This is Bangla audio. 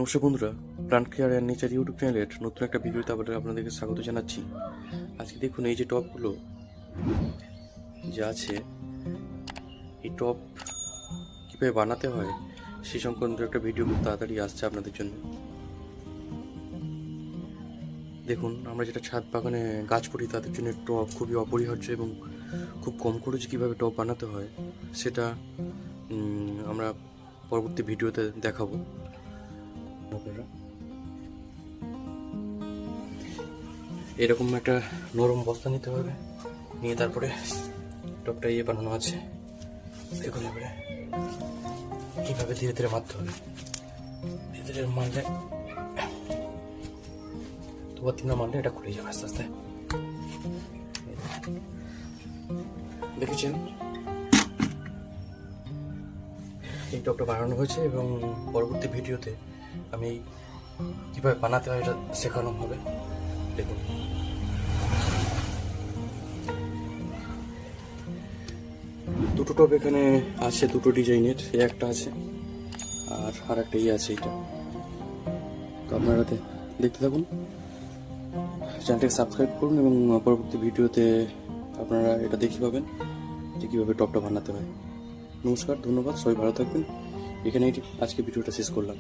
নমস্কার বন্ধুরা, plant care and nature YouTube চ্যানেলের নতুন একটা ভিডিওতে আপনাদেরকে স্বাগত জানাচ্ছি। আজকে দেখুন এই যে টবগুলো যে আছে, এই টব কীভাবে বানাতে হয় সেই সংক্রান্ত একটা ভিডিও খুব তাড়াতাড়ি আসছে আপনাদের জন্য। দেখুন, আমরা যেটা ছাদ বাগানে গাছ করি তাদের জন্য টব খুবই অপরিহার্য এবং খুব কম খরচে কীভাবে টব বানাতে হয় সেটা আমরা পরবর্তী ভিডিওতে দেখাবো। এরকম একটা নরম বস্তা নিতে হবে, নিয়ে তারপরে টবটা বানানো আছে। দেখুন এবারে কীভাবে ধীরে ধীরে মারতে হবে। ধীরে ধীরে মারলে দুবার তিনবার মারলে এটা খুলে যাবে আস্তে আস্তে। দেখেছেন এই টবটা বানানো হয়েছে এবং পরবর্তী ভিডিওতে আমি কীভাবে বানাতে হয় এটা শেখানো হবে। দেখুন দুটো টব এখানে আছে, দুটো ডিজাইনের, একটা আছে আর একটা আছে এটা। তো আপনারা দেখতে থাকুন, চ্যানেলটাকে সাবস্ক্রাইব করুন এবং পরবর্তী ভিডিওতে আপনারা এটা দেখতে পাবেন যে কীভাবে টবটা বানাতে হয়। নমস্কার, ধন্যবাদ, সবাই ভালো থাকবেন। এখানেই আজকে ভিডিওটা শেষ করলাম।